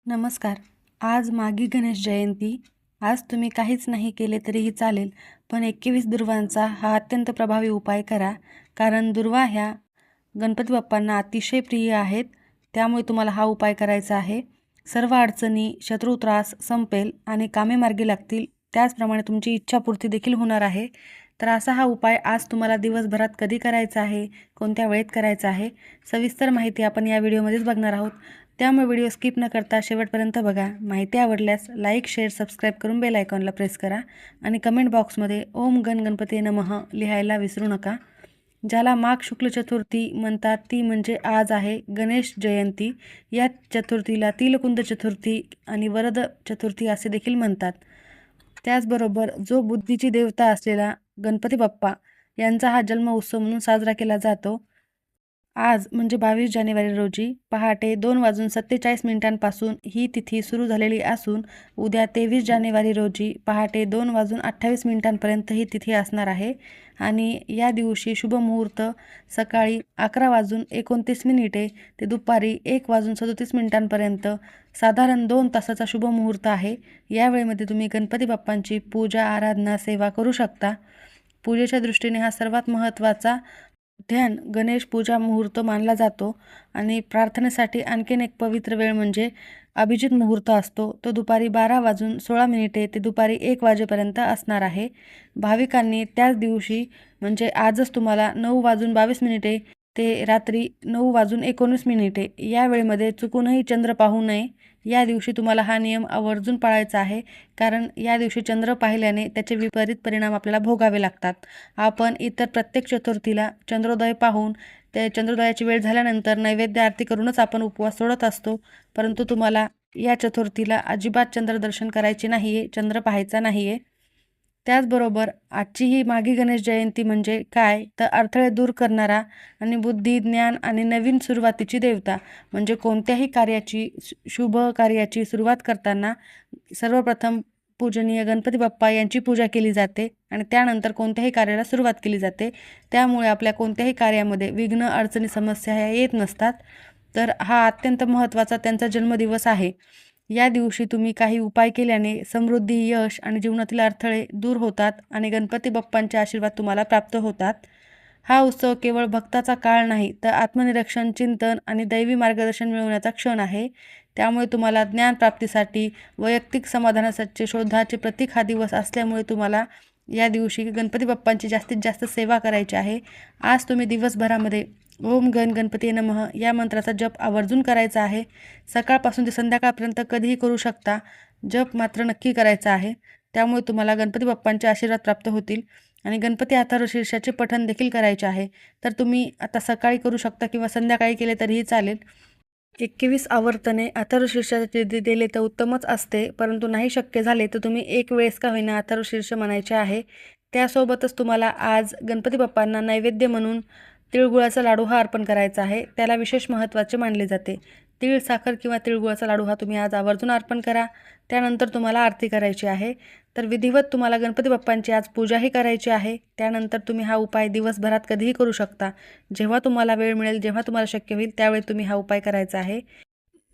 नमस्कार. आज मागी गणेश जयंती. आज तुम्ही काहीच नाही केले तरीही चालेल, पण 21 दुर्वांचा हा अत्यंत प्रभावी उपाय करा. कारण दुर्वा ह्या गणपती बाप्पांना अतिशय प्रिय आहेत. त्यामुळे तुम्हाला हा उपाय करायचा आहे. सर्व अडचणी, शत्रू त्रास संपेल आणि कामे मार्गी लागतील. त्याचप्रमाणे तुमची इच्छापूर्ती देखील होणार आहे. तर असा हा उपाय आज तुम्हाला दिवसभरात कधी करायचा आहे, कोणत्या वेळेत करायचा आहे, सविस्तर माहिती आपण या व्हिडिओमध्येच बघणार आहोत. त्यामुळे व्हिडिओ स्किप न करता शेवटपर्यंत बघा. माहिती आवडल्यास लाईक, शेअर, सबस्क्राईब करून बेल आयकॉनला प्रेस करा आणि कमेंट बॉक्समध्ये ओम गण गणपती नमः लिहायला विसरू नका. ज्याला माघ शुक्ल चतुर्थी म्हणतात ती म्हणजे आज आहे गणेश जयंती. या चतुर्थीला तिलकुंद चतुर्थी आणि वरद चतुर्थी असे देखील म्हणतात. त्याचबरोबर जो बुद्धीची देवता असलेला गणपती बाप्पा यांचा हा जन्म उत्सव म्हणून साजरा केला जातो. आज म्हणजे 22 जानेवारी रोजी पहाटे 2:47 ही तिथी सुरू झालेली असून उद्या 23 जानेवारी रोजी पहाटे 2:28 ही तिथी असणार आहे. आणि या दिवशी शुभ मुहूर्त सकाळी 11:29 ते दुपारी 1:37 साधारण 2 तासाचा शुभ मुहूर्त आहे. या वेळेमध्ये तुम्ही गणपती बाप्पांची पूजा, आराधना, सेवा करू शकता. पूजेच्या दृष्टीने हा सर्वात महत्त्वाचा ध्यान गणेश पूजा मुहूर्त मानला जातो. आणि प्रार्थनेसाठी आणखीन एक पवित्र वेळ म्हणजे अभिजित मुहूर्त असतो. तो दुपारी 12:16 ते दुपारी 1 वाजेपर्यंत असणार आहे. भाविकांनी त्याच दिवशी म्हणजे आजच तुम्हाला 9:22 ते रात्री 9:19 या वेळेमध्ये चुकूनही चंद्र पाहू नये. या दिवशी तुम्हाला हा नियम आवर्जून पाळायचा आहे, कारण या दिवशी चंद्र पाहिल्याने त्याचे विपरीत परिणाम आपल्याला भोगावे लागतात. आपण इतर प्रत्येक चतुर्थीला चंद्रोदय पाहून ते चंद्रोदयाची वेळ झाल्यानंतर नैवेद्य आरती करूनच आपण उपवास सोडत असतो. परंतु तुम्हाला या चतुर्थीला अजिबात चंद्रदर्शन करायचे नाही आहे, चंद्र पाहायचा नाही आहे. त्याचबरोबर आजची ही माघी गणेश जयंती म्हणजे काय, तर अडथळे दूर करणारा आणि बुद्धी, ज्ञान आणि नवीन सुरुवातीची देवता. म्हणजे कोणत्याही कार्याची, शुभ कार्याची सुरुवात करताना सर्वप्रथम पूजनीय गणपती बाप्पा यांची पूजा केली जाते आणि त्यानंतर कोणत्याही कार्याला सुरुवात केली जाते. त्यामुळे आपल्या कोणत्याही कार्यामध्ये विघ्न, अडचणी, समस्या ह्या येत नसतात. तर हा अत्यंत महत्त्वाचा त्यांचा जन्मदिवस आहे. या दिवशी तुम्ही काही उपाय केल्याने समृद्धी, यश आणि जीवनातील अडथळे दूर होतात आणि गणपती बाप्पांचे आशीर्वाद तुम्हाला प्राप्त होतात. हा उत्सव केवळ भक्ताचा काळ नाही, तर आत्मनिरीक्षण, चिंतन आणि दैवी मार्गदर्शन मिळवण्याचा क्षण आहे. त्यामुळे तुम्हाला ज्ञानप्राप्तीसाठी, वैयक्तिक समाधानासाठी शोधाचे प्रतीक हा दिवस असल्यामुळे तुम्हाला या दिवशी गणपती बाप्पांची जास्तीत जास्त सेवा करायची आहे. आज तुम्ही दिवसभरामध्ये ओम गण गणपती नमः या मंत्राचा जप आवर्जून करायचा आहे. सकाळपासून ते संध्याकाळपर्यंत कधीही करू शकता. जप मात्र नक्की करायचा आहे. त्यामुळे तुम्हाला गणपती बाप्पांचे आशीर्वाद प्राप्त होतील. आणि गणपती अथर्वशीर्षाचे पठण देखील करायचे आहे. तर तुम्ही आता सकाळी करू शकता किंवा संध्याकाळी केले तरीही चालेल. 21 आवर्तने अथर्वशीर्षाचे दिले तर उत्तमच असते, परंतु नाही शक्य झाले तर तुम्ही एक वेळेस का होईना अथर्वशीर्ष म्हणायचे आहे. त्यासोबतच तुम्हाला आज गणपती बाप्पांना नैवेद्य म्हणून तिळगुळाचा लाडू हा अर्पण करायचा आहे. त्याला विशेष महत्त्वाचे मानले जाते. तीळ, साखर किंवा तिळगुळाचा लाडू हा तुम्ही आज आवर्जून अर्पण करा. त्यानंतर तुम्हाला आरती करायची आहे. तर विधिवत तुम्हाला गणपती बाप्पांची आज पूजाही करायची आहे. त्यानंतर तुम्ही हा उपाय दिवसभरात कधीही करू शकता. जेव्हा तुम्हाला वेळ मिळेल, जेव्हा तुम्हाला शक्य होईल त्यावेळी तुम्ही हा उपाय करायचा आहे.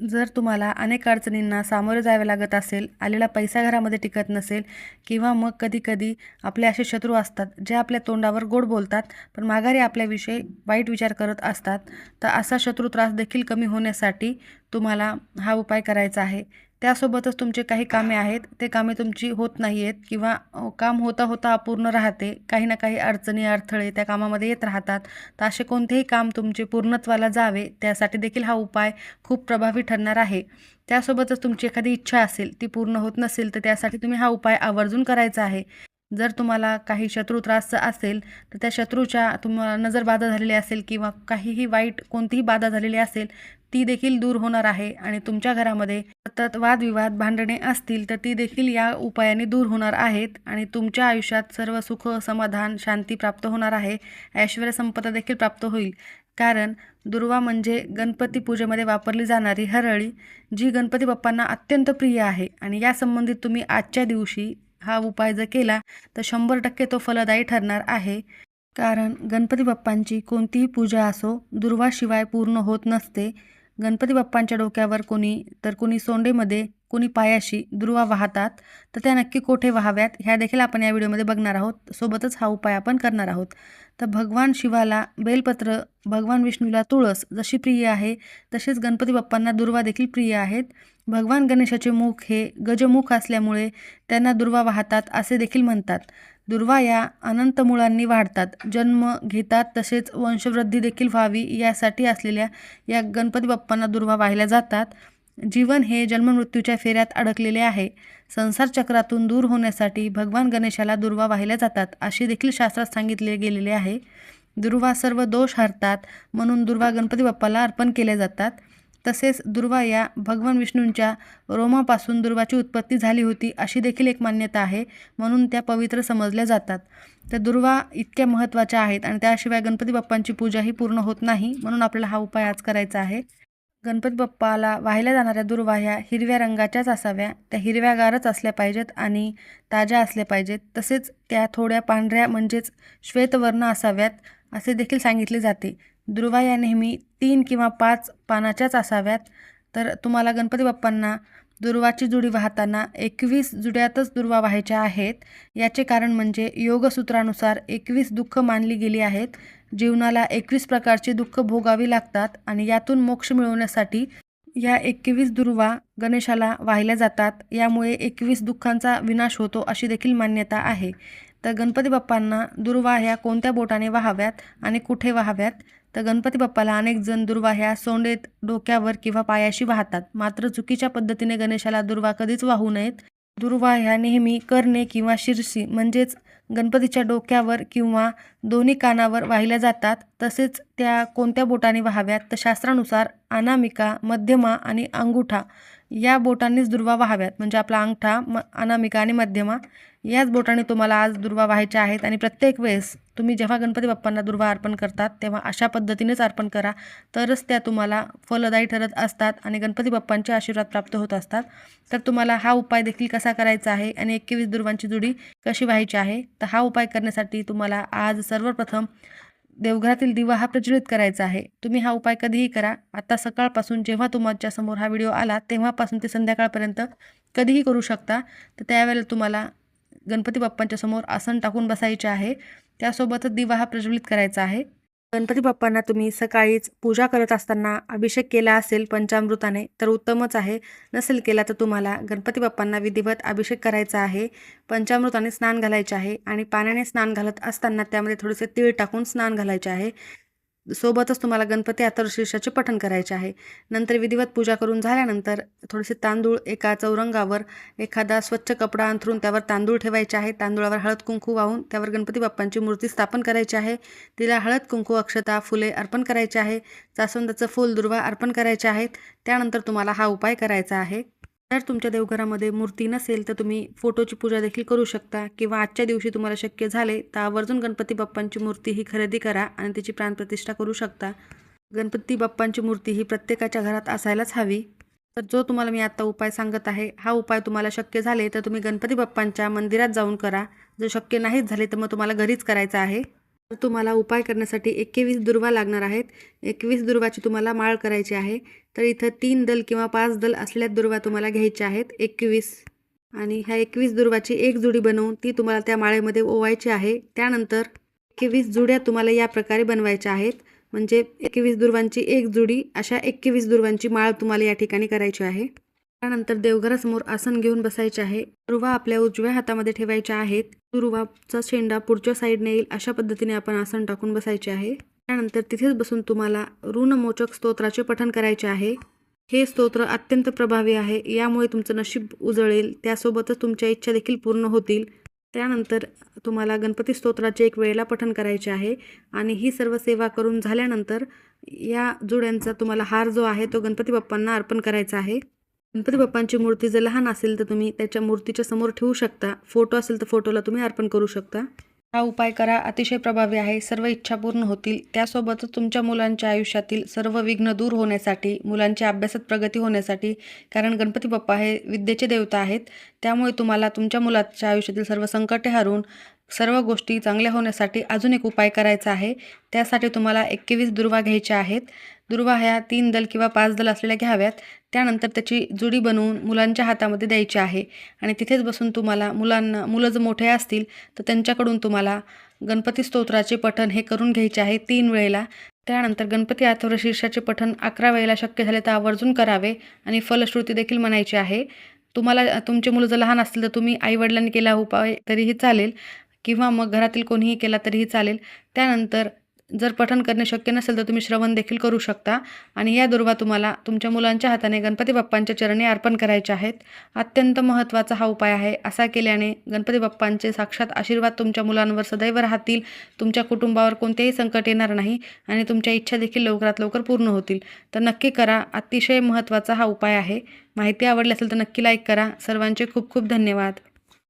जर तुम्हाला अनेक अडचणींना सामोरे जावे लागत असेल, आलेला पैसा घरामध्ये टिकत नसेल किंवा मग कधीकधी आपले असे शत्रू असतात जे आपल्या तोंडावर गोड बोलतात पण माघारी आपल्याविषयी वाईट विचार करत असतात, तर असा शत्रू त्रास देखील कमी होण्यासाठी तुम्हाला हा उपाय करायचा आहे. त्यासोबतच तुमचे काही कामे आहेत, ते कामे तुमची होत नाही आहेत किंवा काम होता होता अपूर्ण राहते, काही ना काही अडचणी, अडथळे त्या कामामध्ये येत राहतात. तर असे कोणतेही काम तुमचे पूर्णत्वाला जावे त्यासाठी देखील हा उपाय खूप प्रभावी ठरणार आहे. त्यासोबतच तुमची एखादी इच्छा असेल ती पूर्ण होत नसेल तर त्यासाठी तुम्ही हा उपाय आवर्जून करायचा आहे. जर तुम्हाला काही शत्रू त्रास असेल तर त्या शत्रूच्या तुम्हाला नजरबाधा झालेली असेल किंवा काहीही वाईट कोणतीही बाधा झालेली असेल ती देखील दूर होणार आहे. आणि तुमच्या घरामध्ये सतत वादविवाद, भांडणे असतील तर ती देखील या उपायाने दूर होणार आहेत. आणि तुमच्या आयुष्यात सर्व सुख, समाधान, शांती प्राप्त होणार आहे. ऐश्वर्य संपदा देखील प्राप्त होईल. कारण दुर्वा म्हणजे गणपती पूजेमध्ये वापरली जाणारी हरळी, जी गणपती बाप्पांना अत्यंत प्रिय आहे. आणि या संबंधित तुम्ही आजच्या दिवशी हा उपाय जर केला तर 100% तो फलदायी ठरणार आहे. कारण गणपती बाप्पांची कोणतीही पूजा असो दुर्वाशिवाय पूर्ण होत नसते. गणपती बाप्पांच्या डोक्यावर कोणी सोंडेमध्ये, कोणी पायाशी दुर्वा वाहतात, तर त्या नक्की कोठे वाहाव्यात ह्या देखील आपण या व्हिडिओमध्ये बघणार आहोत. सोबतच हा उपाय आपण करणार आहोत. तर भगवान शिवाला बेलपत्र, भगवान विष्णूला तुळस जशी प्रिय आहे तसेच गणपती बाप्पांना दुर्वा देखील प्रिय आहेत. भगवान गणेशाचे मुख हे गजमुख असल्यामुळे त्यांना दुर्वा वाहतात असे देखील म्हणतात. दुर्वा या अनंत मुळांनी वाढतात, जन्म घेतात, तसेच वंशवृद्धी देखील व्हावी यासाठी असलेल्या या गणपती बाप्पांना दुर्वा वाहिल्या जातात. जीवन हे जन्ममृत्यूच्या फेऱ्यात अडकलेले आहे. संसार चक्रातून दूर होण्यासाठी भगवान गणेशाला दुर्वा वाहिल्या जातात असे देखील शास्त्रात सांगितले गेलेले आहे. दुर्वा सर्व दोष हरतात म्हणून दुर्वा गणपती बाप्पाला अर्पण केल्या जातात. तसेच दुर्वा या भगवान विष्णूंच्या रोमापासून दुर्वाची उत्पत्ती झाली होती अशी देखील एक मान्यता आहे, म्हणून त्या पवित्र समजल्या जातात. तर दुर्वा इतक्या महत्त्वाच्या आहेत आणि त्याशिवाय गणपती बाप्पांची पूजाही पूर्ण होत नाही, म्हणून आपल्याला हा उपाय आज करायचा आहे. गणपती बाप्पाला वाहिल्या जाणाऱ्या दुर्वा ह्या हिरव्या रंगाच्याच असाव्या, त्या हिरव्यागारच असल्या पाहिजेत आणि ताज्या असल्या पाहिजेत. तसेच त्या थोड्या पांढऱ्या म्हणजेच श्वेतवर्ण असाव्यात असे देखील सांगितले जाते. दुर्वा या नेहमी 3 किंवा 5 पानाच्याच असाव्यात. तर तुम्हाला गणपती बाप्पांना दुर्वाची जुडी वाहताना 21 जुड्यातच दुर्वा वाहायच्या आहेत. याचे कारण म्हणजे योगसूत्रानुसार 21 दुःख मानली गेली आहेत. जीवनाला 21 प्रकारची दुःख भोगावी लागतात आणि यातून मोक्ष मिळवण्यासाठी या 21 दुर्वा गणेशाला वाहिल्या जातात. यामुळे 21 दुःखांचा विनाश होतो अशी देखील मान्यता आहे. तर गणपती बाप्पांना दुर्वा ह्या कोणत्या बोटाने वाहाव्यात आणि कुठे वाहाव्यात? तर गणपती बाप्पाला अनेक जण दुर्वा ह्या सोंडेत, डोक्यावर किंवा पायाशी वाहतात. मात्र चुकीच्या पद्धतीने गणेशाला दुर्वा कधीच वाहू नयेत. दुर्वा ह्या नेहमी कर्णे किंवा शिरसी म्हणजेच गणपतीच्या डोक्यावर किंवा दोन्ही कानावर वाहिल्या जातात. तसेच त्या कोणत्या बोटाने वाहाव्यात? तर शास्त्रानुसार अनामिका, मध्यमा आणि अंगुठा या बोटांनीच दुर्वा वाहाव्यात. म्हणजे आपला अंगठा, अनामिका आणि मध्यमा याच बोटाने तुम्हाला आज दुर्वा वाहायच्या आहेत. आणि प्रत्येक वेळेस तुम्ही जेव्हा गणपती बाप्पांना दुर्वा अर्पण करतात तेव्हा अशा पद्धतीनेच अर्पण करा, तरच त्या तुम्हाला फलदायी ठरत असतात आणि गणपती बाप्पांचे आशीर्वाद प्राप्त होत असतात. तर तुम्हाला हा उपाय देखील कसा करायचा आहे आणि 21 दुर्वांची जुडी कशी व्हायची आहे? तर हा उपाय करण्यासाठी तुम्हाला आज सर्वप्रथम देवघरातील दिवा हा प्रज्वलित करायचा आहे. तुम्ही हा उपाय कधीही करा. आता सकाळपासून जेव्हा तुमच्या समोर हा व्हिडिओ आला तेव्हापासून ते संध्याकाळपर्यंत कधीही करू शकता. तर त्यावेळेला तुम्हाला गणपती बाप्पांच्या समोर आसन टाकून बसायचे आहे. त्यासोबतच दिवा हा प्रज्वलित करायचा आहे. गणपती बाप्पांना तुम्ही सकाळीच पूजा करत असताना अभिषेक केला असेल पंचामृताने तर उत्तमच आहे. नसेल केला तर तुम्हाला गणपती बाप्पांना विधिवत अभिषेक करायचा आहे. पंचामृताने स्नान घालायचे आहे आणि पाण्याने स्नान घालत असताना त्यामध्ये थोडेसे तीळ टाकून स्नान घालायचे आहे. सोबतच तुम्हाला गणपती अथर्वशीर्षाचे पठण करायचे आहे. नंतर विधिवत पूजा करून झाल्यानंतर थोडेसे तांदूळ एका चौरंगावर एखादा स्वच्छ कपडा अंथरून त्यावर तांदूळ ठेवायचे आहे. तांदूळावर हळद कुंकू वाहून त्यावर गणपती बाप्पांची मूर्ती स्थापन करायची आहे. तिला हळद कुंकू, अक्षता, फुले अर्पण करायचे आहे. जास्वंदाचं फूल, दुर्वा अर्पण करायचे आहेत. त्यानंतर तुम्हाला हा उपाय करायचा आहे. जर तुमच्या देवघरामध्ये मूर्ती नसेल तर तुम्ही फोटोची पूजा देखील करू शकता किंवा आजच्या दिवशी तुम्हाला शक्य झाले तर आवर्जून गणपती बाप्पांची मूर्ती ही खरेदी करा आणि तिची प्राणप्रतिष्ठा करू शकता. गणपती बाप्पांची मूर्ती ही प्रत्येकाच्या घरात असायलाच हवी. तर जो तुम्हाला मी आता उपाय सांगत आहे हा उपाय तुम्हाला शक्य झाले तर तुम्ही गणपती बाप्पांच्या मंदिरात जाऊन करा. जर शक्य नाहीच झाले तर मग तुम्हाला घरीच करायचं आहे. तर तुम्हाला उपाय करण्यासाठी 21 दुर्वा लागणार आहेत. 21 दुर्वाची तुम्हाला माळ करायची आहे. तर इथं 3 दल किंवा 5 दल असल्या दुर्वा तुम्हाला घ्यायच्या आहेत 21. आणि ह्या 21 दुर्वाची एक जुडी बनवून ती तुम्हाला त्या माळेमध्ये ओवायची आहे. त्यानंतर 21 जुड्या तुम्हाला या प्रकारे बनवायच्या आहेत. म्हणजे 21 दुर्वांची एक जुडी, अशा 21 दुर्वांची माळ तुम्हाला या ठिकाणी करायची आहे. त्यानंतर देवघरासमोर आसन घेऊन बसायचे आहे. दुर्वा आपल्या उजव्या हातामध्ये ठेवायच्या आहेत. दुर्वाचा शेंडा पुढच्या साईडने येईल अशा पद्धतीने आपण आसन टाकून बसायचे आहे. त्यानंतर तिथेच बसून तुम्हाला ऋणमोचक स्तोत्राचे पठण करायचे आहे. हे स्तोत्र अत्यंत प्रभावी आहे. यामुळे तुमचं नशीब उजळेल, त्यासोबतच तुमच्या इच्छा देखील पूर्ण होतील. त्यानंतर तुम्हाला गणपती स्तोत्राचे एक वेळेला पठण करायचे आहे आणि ही सर्व सेवा करून झाल्यानंतर या जुड्यांचा तुम्हाला हार जो आहे तो गणपती बाप्पांना अर्पण करायचा आहे. गणपती बाप्पांची मूर्ती जर लहान असेल तर तुम्ही त्याच्या मूर्तीच्या समोर ठेवू शकता. फोटो असेल तर फोटोला तुम्ही अर्पण करू शकता. हा उपाय करा, अतिशय प्रभावी आहे. सर्व इच्छा पूर्ण होतील. त्यासोबतच तुमच्या मुलांच्या आयुष्यातील सर्व विघ्न दूर होण्यासाठी, मुलांच्या अभ्यासात प्रगती होण्यासाठी, कारण गणपती बाप्पा हे विद्येचे देवता आहेत, त्यामुळे तुम्हाला तुमच्या मुलाच्या आयुष्यातील सर्व संकटे हरून सर्व गोष्टी चांगल्या होण्यासाठी अजून एक उपाय करायचा आहे. त्यासाठी तुम्हाला 21 दुर्वा घ्यायच्या आहेत. दुर्वा ह्या 3 दल किंवा 5 दल असलेल्या घ्याव्यात. त्यानंतर त्याची जुडी बनवून मुलांच्या हातामध्ये द्यायची आहे आणि तिथेच बसून तुम्हाला मुलं जर मोठे असतील तर त्यांच्याकडून तुम्हाला गणपती स्तोत्राचे पठण हे करून घ्यायचे आहे 3 वेळेला. त्यानंतर गणपती अथर्वशीर्षाचे पठण 11 वेळेला शक्य झाले तर आवर्जून करावे आणि फलश्रुती देखील म्हणायची आहे. तुम्हाला तुमचे मुलं जर लहान असतील तर तुम्ही आईवडिलांनी केला उपाय तरीही चालेल किंवा मग घरातील कोणीही केला तरीही चालेल. त्यानंतर जर पठण करणे शक्य नसेल तर तुम्ही श्रवण देखील करू शकता आणि या दुर्वा तुम्हाला तुमच्या मुलांच्या हाताने गणपती बाप्पांच्या चरणी अर्पण करायचे आहेत. अत्यंत महत्त्वाचा हा उपाय आहे. असा केल्याने गणपती बाप्पांचे साक्षात आशीर्वाद तुमच्या मुलांवर सदैव राहतील. तुमच्या कुटुंबावर कोणतेही संकट येणार नाही आणि तुमच्या इच्छा देखील लवकरात लवकर पूर्ण होतील. तर नक्की करा. अतिशय महत्त्वाचा हा उपाय आहे. माहिती आवडली असेल तर नक्की लाईक करा. सर्वांचे खूप खूप धन्यवाद.